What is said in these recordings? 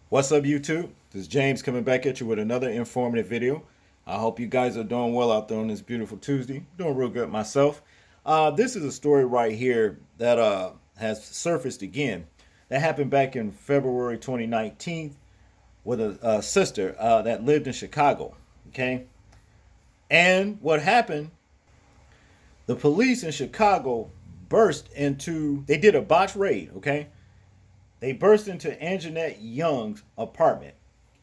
What's up, YouTube? This is James coming back at you with another informative video. I hope you guys are doing well out there on this beautiful Tuesday. Doing real good myself. This is a story right here that has surfaced again. That happened back in February 2019 with a sister that lived in Chicago. Okay, and what happened? The police in Chicago burst into. They did a botched raid. Okay, they burst into Anjanette Young's apartment.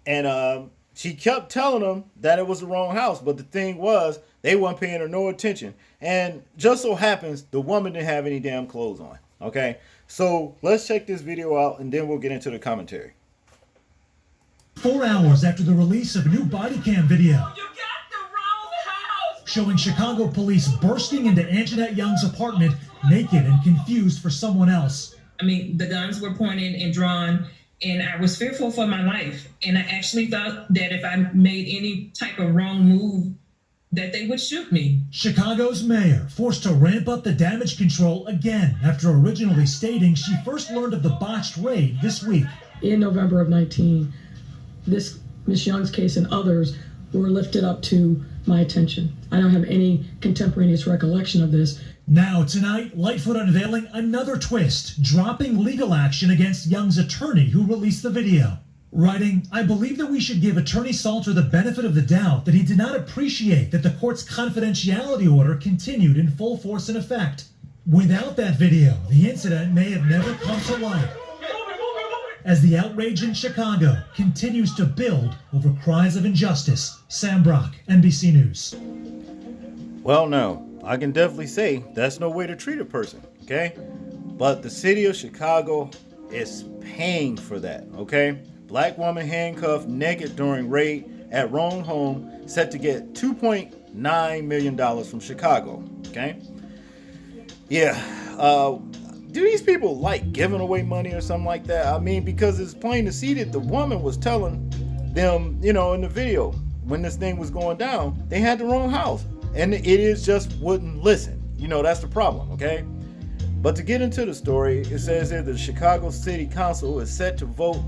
And she kept telling them that it was the wrong house. But the thing was, they weren't paying her no attention. And just so happens, the woman didn't have any damn clothes on. Okay? So let's check this video out and then we'll get into the commentary. 4 hours after the release of a new body cam video showing Chicago police bursting into Anjanette Young's apartment naked and confused for someone else. I mean, the guns were pointed and drawn, and I was fearful for my life. And I actually thought that if I made any type of wrong move, that they would shoot me. Chicago's mayor forced to ramp up the damage control again after originally stating she first learned of the botched raid this week. In November of 19, this Miss Young's case and others were lifted up to my attention. I don't have any contemporaneous recollection of this. Now, tonight, Lightfoot unveiling another twist, dropping legal action against Young's attorney who released the video. Writing, I believe that we should give Attorney Salter the benefit of the doubt that he did not appreciate that the court's confidentiality order continued in full force and effect. Without that video, the incident may have never come to light. As the outrage in Chicago continues to build over cries of injustice. Sam Brock, NBC News. Well, no, I can definitely say that's no way to treat a person, okay? But the city of Chicago is paying for that, okay? Black woman handcuffed naked during raid at wrong home, set to get $2.9 million from Chicago, okay? Yeah, do these people like giving away money or something like that? I mean, because it's plain to see that the woman was telling them, in the video, when this thing was going down, they had the wrong house. And it is just wouldn't listen. That's the problem, okay? But to get into the story, it says that the Chicago City Council is set to vote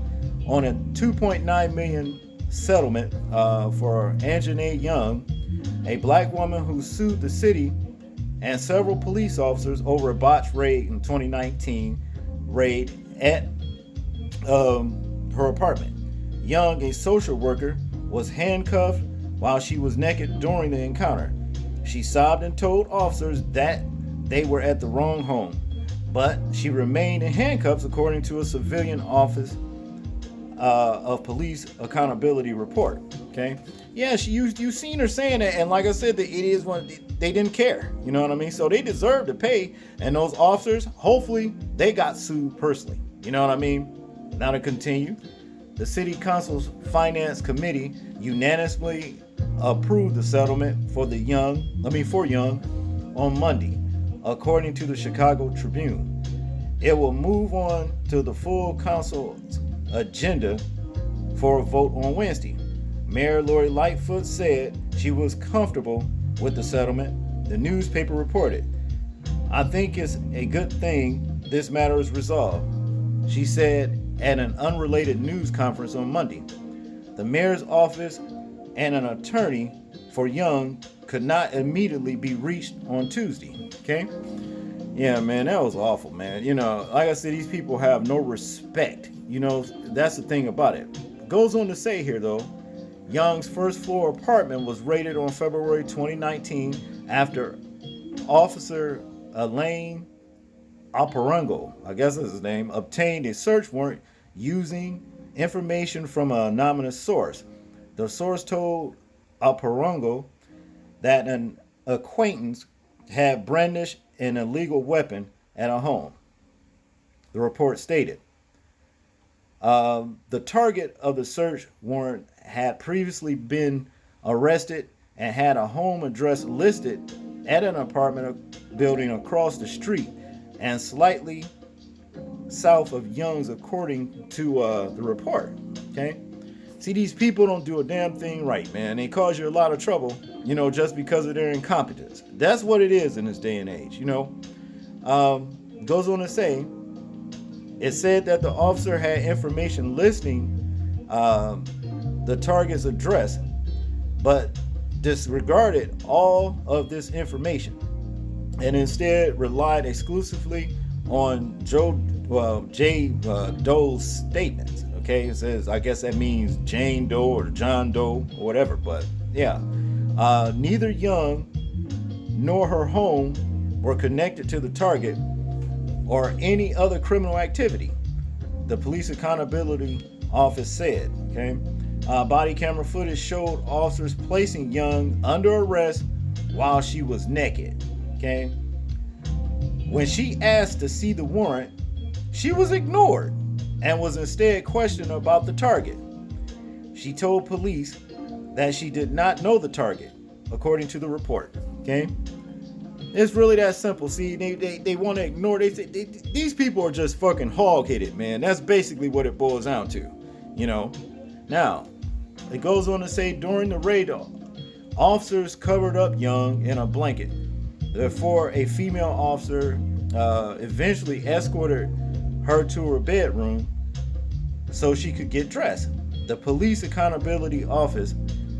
on a $2.9 million settlement for Anjanette Young, a black woman who sued the city and several police officers over a botched raid in 2019 raid at her apartment. Young, a social worker, was handcuffed while she was naked during the encounter. She sobbed and told officers that they were at the wrong home, but she remained in handcuffs according to a civilian office of police accountability report. Okay, yeah, you've seen her saying that, and like I said, the idiots they didn't care. You know what I mean? So they deserve to pay, and those officers, hopefully, they got sued personally. You know what I mean? Now to continue, the City Council's Finance Committee unanimously approved the settlement for Young on Monday, according to the Chicago Tribune. It will move on to the full council's agenda for a vote on Wednesday. Mayor Lori Lightfoot said she was comfortable with the settlement. The newspaper reported, I think it's a good thing this matter is resolved, she said at an unrelated news conference on Monday. The mayor's office and an attorney for Young could not immediately be reached on Tuesday. Okay? Yeah, man, that was awful, man. Like I said, these people have no respect. That's the thing about it. Goes on to say here, though, Young's first floor apartment was raided on February 2019 after Officer Elaine Alparango, I guess that's his name, obtained a search warrant using information from an anonymous source. The source told Alparango that an acquaintance had brandished an illegal weapon at a home. The report stated. The target of the search warrant had previously been arrested and had a home address listed at an apartment building across the street and slightly south of Young's, according to the report. Okay? See, these people don't do a damn thing right, man. They cause you a lot of trouble, just because of their incompetence. That's what it is in this day and age, Goes on to say, it said that the officer had information listing the target's address, but disregarded all of this information and instead relied exclusively on Jay Doe's statements. Okay, it says, I guess that means Jane Doe or John Doe or whatever, but yeah. Neither Young nor her home were connected to the target or any other criminal activity, the Police Accountability Office said. Okay, body camera footage showed officers placing Young under arrest while she was naked. Okay, when she asked to see the warrant, she was ignored and was instead questioned about the target. She told police that she did not know the target, according to the report. Okay, it's really that simple. See, they want to ignore. These people are just fucking hog-headed, man. That's basically what it boils down to, you know. Now, it goes on to say during the raid, officers covered up Young in a blanket. Therefore, a female officer eventually escorted her to her bedroom so she could get dressed. The Police Accountability Office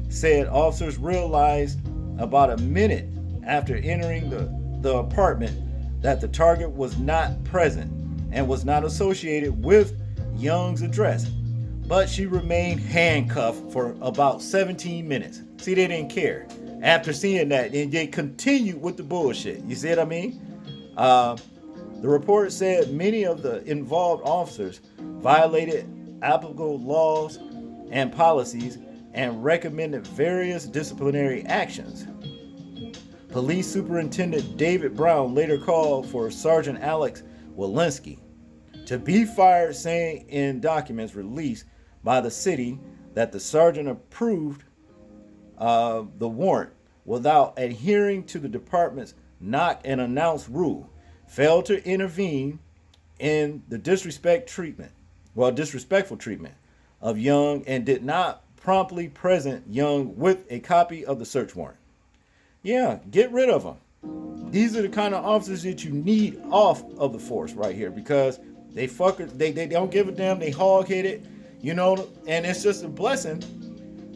said officers realized about a minute after entering the apartment that the target was not present and was not associated with Young's address, but she remained handcuffed for about 17 minutes. See, they didn't care. After seeing that, and they continued with the bullshit. You see what I mean? The report said many of the involved officers violated applicable laws and policies and recommended various disciplinary actions. Police Superintendent David Brown later called for Sergeant Alex Walensky to be fired, saying in documents released by the city that the sergeant approved the warrant without adhering to the department's knock and announce rule, failed to intervene in the disrespectful treatment of Young, and did not promptly present Young with a copy of the search warrant. Yeah, get rid of them. These are the kind of officers that you need off of the force right here, because they don't give a damn, they hog-headed, you know, and it's just a blessing,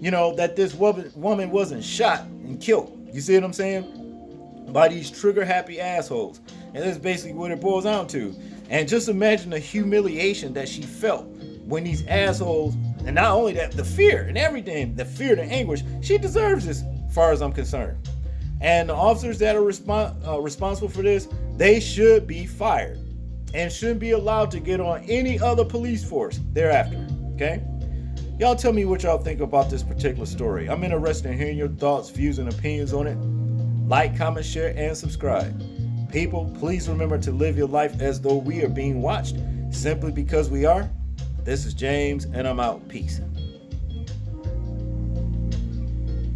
you know, that this woman wasn't shot and killed. You see what I'm saying? By these trigger-happy assholes. And that's basically what it boils down to. And just imagine the humiliation that she felt when these assholes, and not only that, the fear and everything, the fear, the anguish, she deserves this, as far as I'm concerned. And the officers that are responsible for this, they should be fired and shouldn't be allowed to get on any other police force thereafter. Okay? Y'all tell me what y'all think about this particular story. I'm interested in hearing your thoughts, views, and opinions on it. Like, comment, share, and subscribe. People, please remember to live your life as though we are being watched, simply because we are. This is James, and I'm out. Peace.